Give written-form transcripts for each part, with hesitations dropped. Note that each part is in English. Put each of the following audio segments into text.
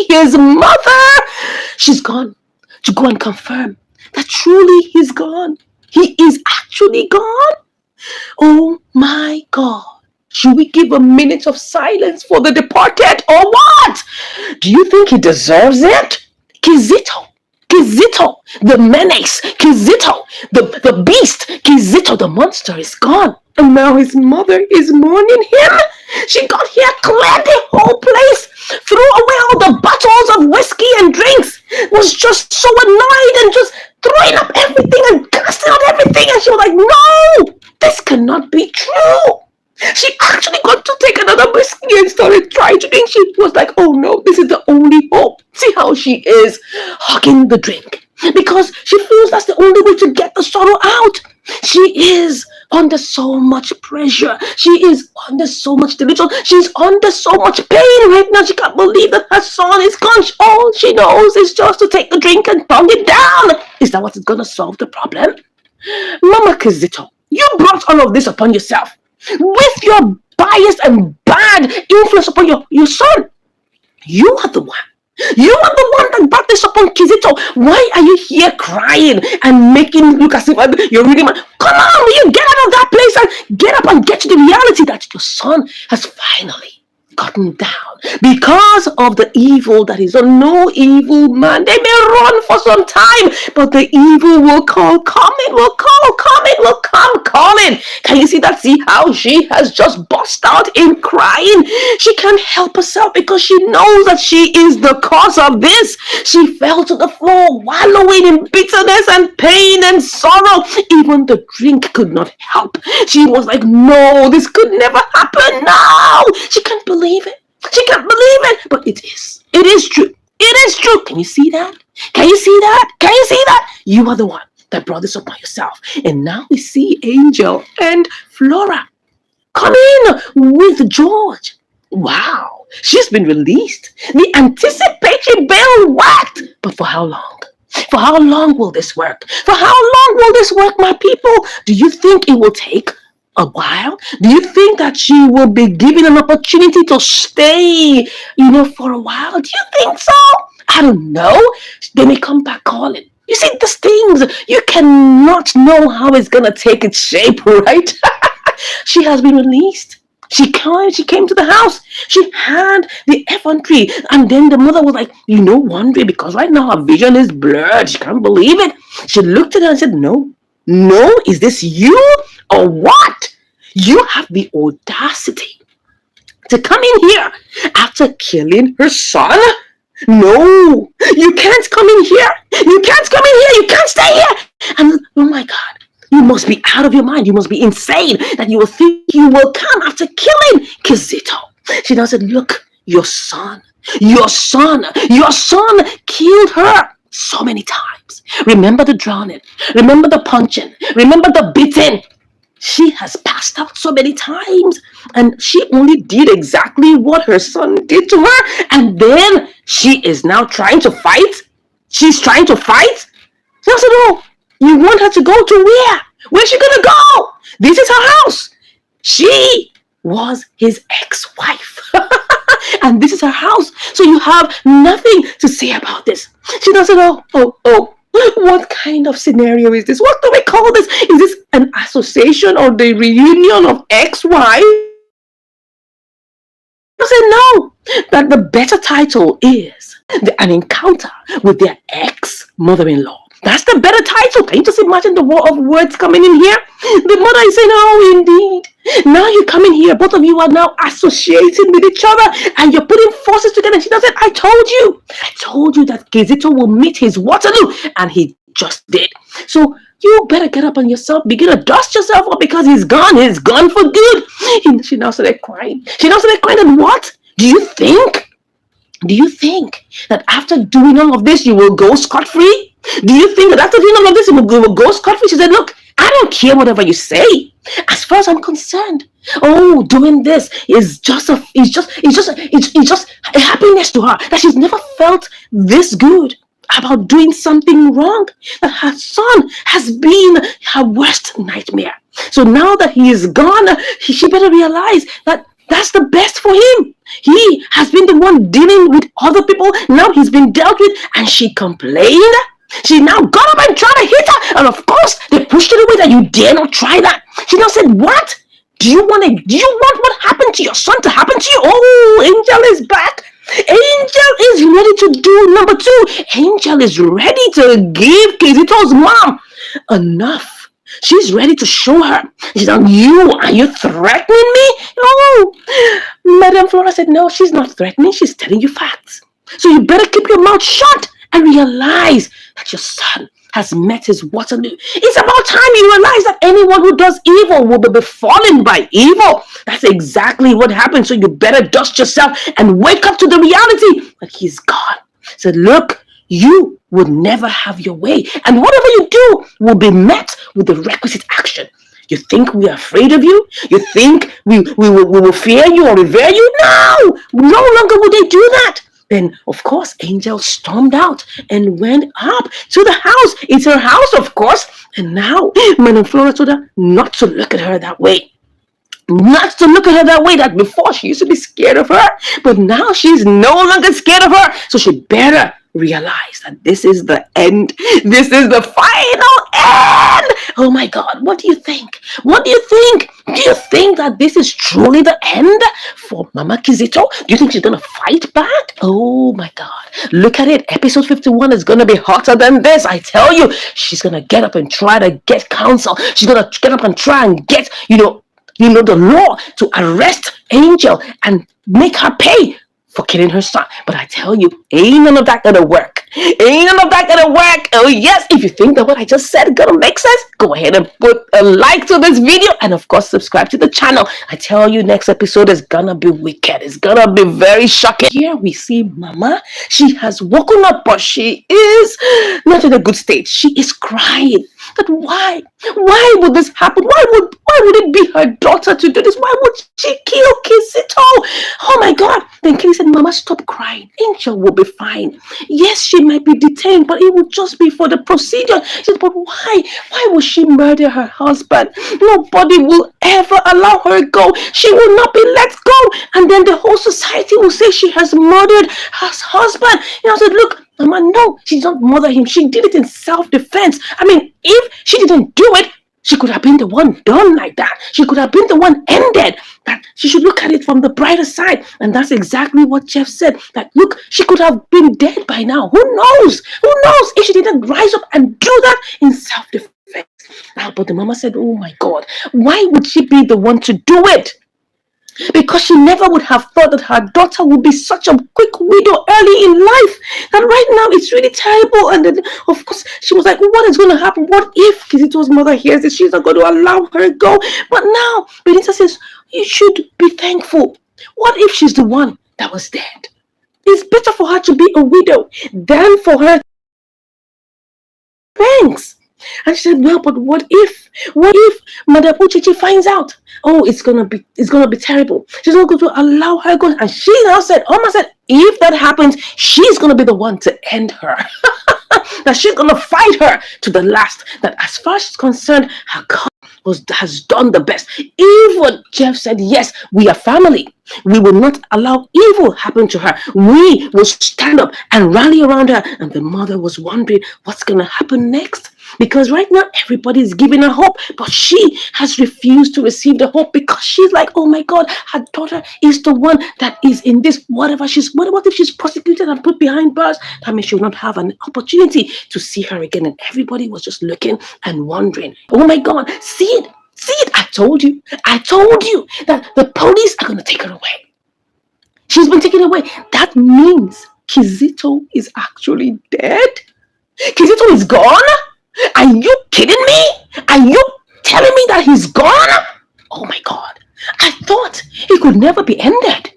truly his mother. She's gone to go and confirm that truly he's gone. He is actually gone. Oh my God. Should we give a minute of silence for the departed or what? Do you think he deserves it? Kizito. Kizito, the menace, Kizito, the beast, Kizito, the monster is gone. And now his mother is mourning him. She got here, cleared the whole place, threw away all the bottles of whiskey and drinks, was just so annoyed and just throwing up everything and casting out everything. And she was like, no, this cannot be true. She actually got to take another whiskey and started trying to drink. She was like, oh no, this is the only hope. See how she is hugging the drink because she feels that's the only way to get the sorrow out. She is under so much pressure. She is under so much delusion. She's under so much pain right now. She can't believe that her son is gone. All she knows is just to take the drink and pound it down. Is that what's going to solve the problem? Mama Kizito, you brought all of this upon yourself with your bias and bad influence upon your son. You are the one. You are the one that brought this upon Kizito. Why are you here crying and making look as if you're really mad? Come on, will you get out of that place and get up and get to the reality that your son has finally gotten down because of the evil that is on. No evil man. They may run for some time, but the evil will come. Coming will come. Coming will come. Coming. Can you see that? See how she has just burst out in crying. She can't help herself because she knows that she is the cause of this. She fell to the floor, wallowing in bitterness and pain and sorrow. Even the drink could not help. She was like, no, this could never happen. No, she can't believe it. She can't believe it, but it is. It is true. It is true. Can you see that? Can you see that? Can you see that? You are the one that brought this upon yourself. And now we see Angel and Flora come in with George. Wow, she's been released. The anticipatory bell whacked. But for how long? For how long will this work? For how long will this work, my people? Do you think it will take a while? Do you think that she will be given an opportunity to stay, for a while? Do you think so? I don't know. They may come back calling. You see, these things, you cannot know how it's going to take its shape, right? She has been released. She came to the house. She had the effrontery. And then the mother was like, wondering because right now her vision is blurred. She can't believe it. She looked at her and said, no, is this you or what? You have the audacity to come in here after killing her son? No, you can't come in here. You can't come in here. You can't stay here. And oh my God, you must be out of your mind. You must be insane that you will think you will come after killing Kizito. She now said, look, your son killed her so many times. Remember the drowning. Remember the punching. Remember the beating. She has passed out so many times, and she only did exactly what her son did to her, and then she is now trying to fight. She's trying to fight. So I said, oh, you want her to go to where? Where's she gonna go? This is her house. She was his ex-wife. And this is her house. So you have nothing to say about this. She doesn't know, what kind of scenario is this? What do we call this? Is this an association or the reunion of ex-wives? I said no. That the better title is an encounter with their ex-mother-in-law. That's the better title. Can you just imagine the war of words coming in here? The mother is saying, oh, indeed. Now you come in here. Both of you are now associating with each other and you're putting forces together. And she does it. I told you that Kizito will meet his Waterloo. And he just did. So you better get up on yourself. Begin to dust yourself up because he's gone. He's gone for good. She now started crying. And what? Do you think that after doing all of this, you will go scot-free? Do you think that after doing all of this, you will go scot-free? She said, look, I don't care whatever you say. As far as I'm concerned, doing this is just a happiness to her that she's never felt this good about doing something wrong. That her son has been her worst nightmare. So now that he is gone, she better realize that That's the best for him. He has been the one dealing with other people. Now he's been dealt with, and she complained. She now got up and tried to hit her, and of course they pushed it away. That you dare not try that. She now said, "What? Do you want what happened to your son to happen to you?" Oh, Angel is back. Angel is ready to do number two. Angel is ready to give Kizito's mom enough. She's ready to show her. She's like, are you threatening me? Oh, Madam Flora said, no, she's not threatening. She's telling you facts. So you better keep your mouth shut and realize that your son has met his Waterloo. It's about time you realize that anyone who does evil will be befallen by evil. That's exactly what happened. So you better dust yourself and wake up to the reality that he's gone. Said, look, you would never have your way. And whatever you do will be met with the requisite action. You think we are afraid of you? You think we will fear you or revere you? No! No longer will they do that. Then, of course, Angel stormed out and went up to the house. It's her house, of course. And now, Madam Flora told her not to look at her that way. Not to look at her that way. That before she used to be scared of her, but now she's no longer scared of her. So she better realize that this is the end. This is the final end. Oh my God, what do you think? What do you think? Do you think that this is truly the end for Mama Kizito? Do you think she's gonna fight back? Oh my God, look at it. Episode 51 is gonna be hotter than this. I tell you, she's gonna get up and try to get counsel. She's gonna get up and try and get, the law to arrest Angel and make her pay for killing her son. But I tell you, ain't none of that gonna work. Ain't none of that gonna work. Oh yes, if you think that what I just said gonna make sense, go ahead and put a like to this video, and of course subscribe to the channel. I tell you, next episode is gonna be wicked. It's gonna be very shocking. Here we see Mama. She has woken up, but she is not in a good state. She is crying. That why would this happen? Why would it be her daughter to do this? Why would she kill Kizito? Oh my God. Then Kitty said, Mama, stop crying. Angel will be fine. Yes, she might be detained, but it will just be for the procedure. She said, but why? Why would she murder her husband? Nobody will ever allow her go. She will not be let go. And then the whole society will say she has murdered her husband. I said, look, Mama, no, she didn't murder him. She did it in self-defense. I mean, if she didn't do it, she could have been the one done like that. She could have been the one ended. That she should look at it from the brighter side. And that's exactly what Jeff said. That look, she could have been dead by now. Who knows? Who knows if she didn't rise up and do that in self-defense? But the mama said, oh my God, why would she be the one to do it? Because she never would have thought that her daughter would be such a quick widow early in life. That right now it's really terrible. And then, of course, she was like, what is going to happen? What if Kizito's mother hears this? She's not going to allow her go. But now, Benita says, you should be thankful. What if she's the one that was dead? It's better for her to be a widow than for her. Thanks. And she said, well, but what if Madam Uchichi finds out? Oh, it's gonna be terrible. She's not going to allow her go. And she now said, Oma said, if that happens, she's gonna be the one to end her. That she's gonna fight her to the last. That as far as she's concerned, her God has done the best. Even Jeff said, yes, we are family. We will not allow evil happen to her. We will stand up and rally around her. And the mother was wondering what's gonna happen next. Because right now everybody is giving her hope, but she has refused to receive the hope because she's like, oh my God, her daughter is the one that is in this. What if she's prosecuted and put behind bars? That means she will not have an opportunity to see her again. And everybody was just looking and wondering, oh my God, see it. I told you that the police are going to take her away. She's been taken away. That means Kizito is actually dead. Kizito is gone. Are you kidding me? Are you telling me that he's gone? Oh my God. I thought he could never be ended.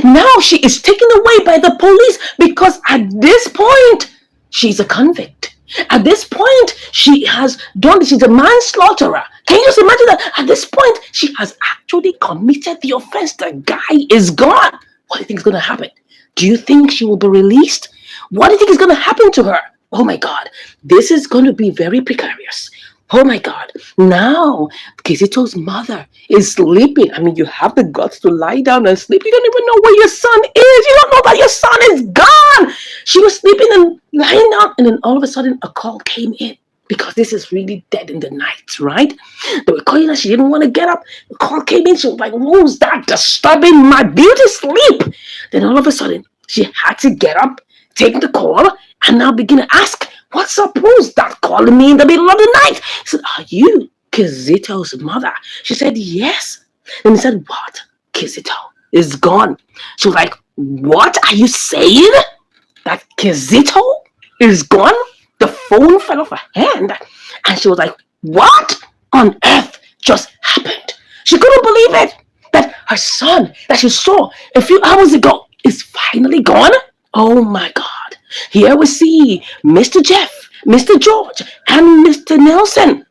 Now she is taken away by the police because at this point, she's a convict. At this point, she's a manslaughterer. Can you just imagine that? At this point, she has actually committed the offense. The guy is gone. What do you think is going to happen? Do you think she will be released? What do you think is going to happen to her? Oh my God, this is going to be very precarious. Oh my God. Now, Kizito's mother is sleeping. I mean, you have the guts to lie down and sleep. You don't even know where your son is. You don't know that your son is gone. She was sleeping and lying down, and then all of a sudden, a call came in. Because this is really dead in the night, right? They were calling her. She didn't want to get up. The call came in. She was like, who's that disturbing my beauty sleep? Then all of a sudden, she had to get up, take the call, and now begin to ask, what's up? Who's that calling me in the middle of the night? He said, are you Kizito's mother? She said, yes. And he said, what? Kizito is gone. She was like, what are you saying? That Kizito is gone? The phone fell off her hand. And she was like, what on earth just happened? She couldn't believe it. That her son that she saw a few hours ago is finally gone. Oh my God. Here we see Mr. Jeff, Mr. George, and Mr. Nelson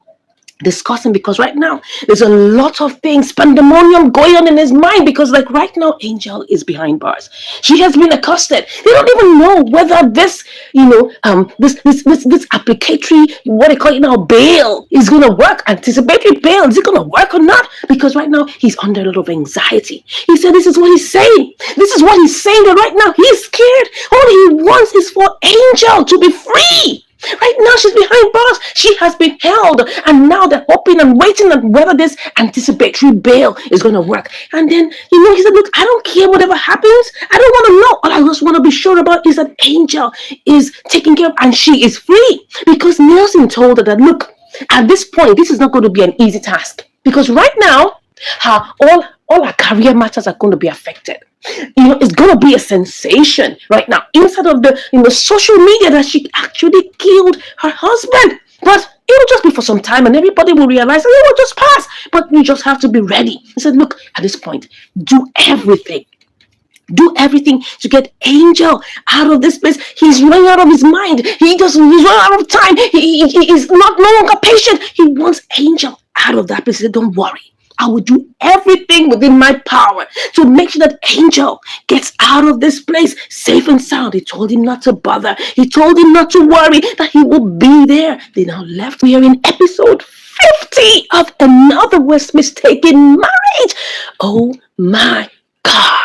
discussing, because right now there's a lot of things, pandemonium going on in his mind, because like right now Angel is behind bars. She has been accosted. They don't even know whether this this applicatory, what they call it now, bail is gonna work. Anticipatory bail, is it gonna work or not? Because right now he's under a lot of anxiety. He said this is what he's saying. This is what he's saying, that right now he's scared. All he wants is for Angel to be free. Right now, she's behind bars. She has been held, and now they're hoping and waiting on whether this anticipatory bail is going to work. And then, he said, look, I don't care whatever happens. I don't want to know. All I just want to be sure about is that Angel is taken care of and she is free. Because Nelson told her that, look, at this point, this is not going to be an easy task. Because right now, all her career matters are going to be affected. It's going to be a sensation right now inside of the social media that she actually killed her husband. But it will just be for some time, and everybody will realize that it will just pass. But you just have to be ready. He said, look, at this point, do everything to get Angel out of this place. He's running out of his mind. He's running out of time. He is no longer patient. He wants Angel out of that place. He said, don't worry. I will do everything within my power to make sure that Angel gets out of this place safe and sound. He told him not to bother. He told him not to worry, that he will be there. They now left. We are in episode 50 of Another Was Mistaken Marriage. Oh my God.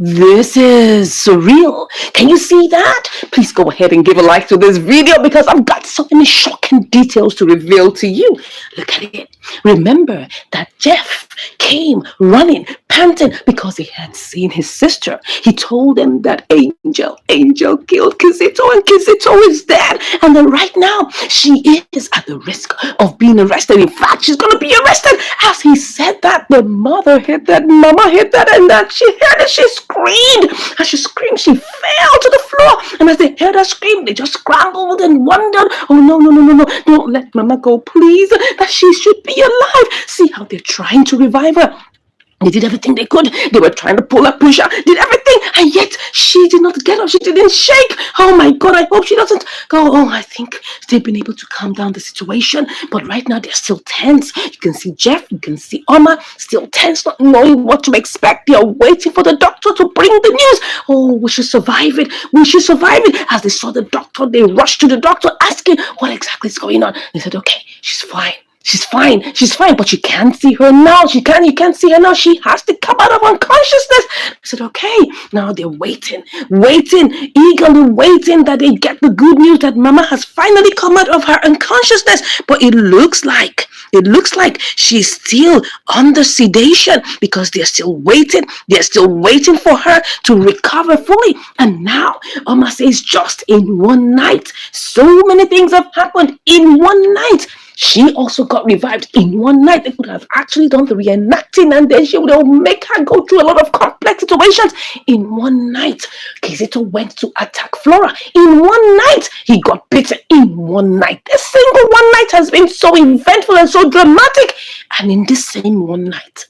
This is surreal. Can you see that? Please go ahead and give a like to this video, because I've got so many shocking details to reveal to you. Look at it. Remember that Jeff came running, panting, because he had seen his sister. He told them that Angel killed Kizito, and Kizito is dead. And then right now, she is at the risk of being arrested. In fact, she's going to be arrested. As he said that, the mother hit that, mama hit that, and that she heard it. She screamed. As she screamed, she fell to the floor. And as they heard her scream, they just scrambled and wondered, oh, no, don't let mama go, please, that she should be alive. See how they're trying to revive her. They did everything they could. They were trying to pull her, push her, did everything, and yet she did not get up. She didn't shake. Oh my God, I hope she doesn't go. Oh, I think they've been able to calm down the situation, but right now they're still tense. You can see Jeff, you can see Oma, still tense, not knowing what to expect. They are waiting for the doctor to bring the news. Oh, we should survive it. We should survive it. As they saw the doctor, they rushed to the doctor asking what exactly is going on. They said, okay, she's fine. She's fine, but you can't see her now. You can't see her now. She has to come out of unconsciousness. I said, okay. Now they're waiting, eagerly waiting that they get the good news that Mama has finally come out of her unconsciousness. But it looks like she's still under sedation, because they're still waiting. They're still waiting for her to recover fully. And now, Oma says, just in one night, so many things have happened in one night. She also got revived in one night. They could have actually done the reenacting, and then she would make her go through a lot of complex situations in one night. Kizito went to attack Flora in one night. He got bitten in one night. This single one night has been so eventful and so dramatic. And in this same one night,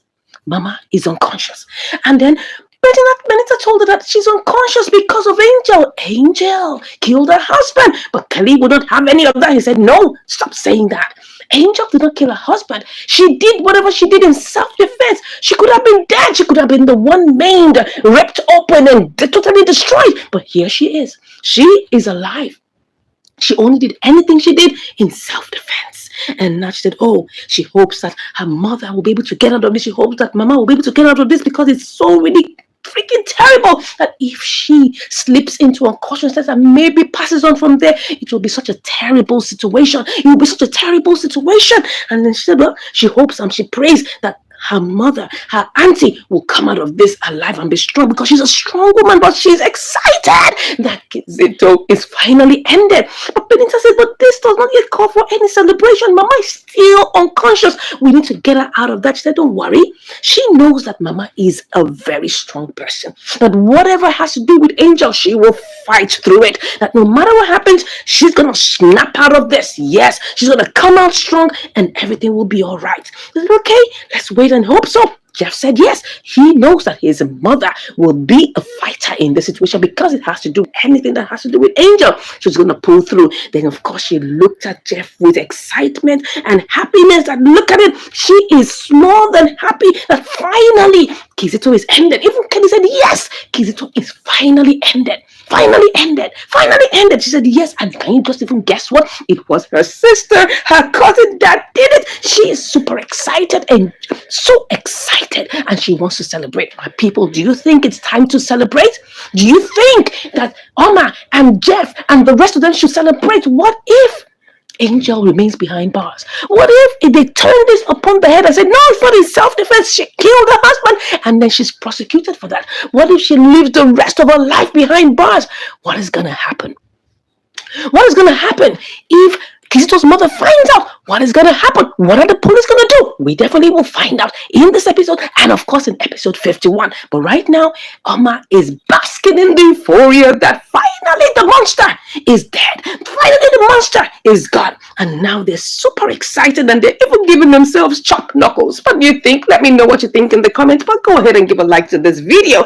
Mama is unconscious. And then Benita told her that she's unconscious because of Angel. Angel killed her husband. But Kelly wouldn't have any of that. He said, no, stop saying that. Angel did not kill her husband. She did whatever she did in self-defense. She could have been dead. She could have been the one maimed, ripped open, and totally destroyed. But here she is. She is alive. She only did anything she did in self-defense. And now she said, oh, she hopes that her mother will be able to get out of this. She hopes that Mama will be able to get out of this because it's so really freaking terrible that if she slips into unconsciousness and maybe passes on from there, it will be such a terrible situation. It will be such a terrible situation. And then she said, well, she hopes and she prays that her mother, her auntie, will come out of this alive and be strong because she's a strong woman, but she's excited that Kizito is finally ended. But Benita says, but this does not yet call for any celebration. Mama is still unconscious. We need to get her out of that. She said, don't worry. She knows that Mama is a very strong person. That whatever has to do with Angel, she will fight through it. That no matter what happens, she's going to snap out of this. Yes, she's going to come out strong and everything will be all right. I said, okay, let's wait and hope so. Jeff said yes. He knows that his mother will be a fighter in this situation because it has to do anything that has to do with Angel. She's going to pull through. Then, of course, she looked at Jeff with excitement and happiness. And look at it. She is more than happy that finally Kizito is ended. Even Kenny said, yes, Kizito is finally ended. Finally ended. Finally ended. She said, yes. And can you just even guess what? It was her sister, her cousin that did it. She is super excited and so excited. And she wants to celebrate. My people, do you think it's time to celebrate? Do you think that Oma and Jeff and the rest of them should celebrate? What if Angel remains behind bars? What if they turn this upon the head and say, no, it's not in self-defense, she killed her husband, and then she's prosecuted for that? What if she lives the rest of her life behind bars? What is going to happen? What is going to happen if Kizito's mother finds out? What is going to happen? What are the police going to do? We definitely will find out in this episode and, of course, in episode 51. But right now, Oma is basking in the euphoria that finally the monster is dead. Finally, the monster is gone. And now they're super excited and they're even giving themselves chopped knuckles. What do you think? Let me know what you think in the comments. But go ahead and give a like to this video.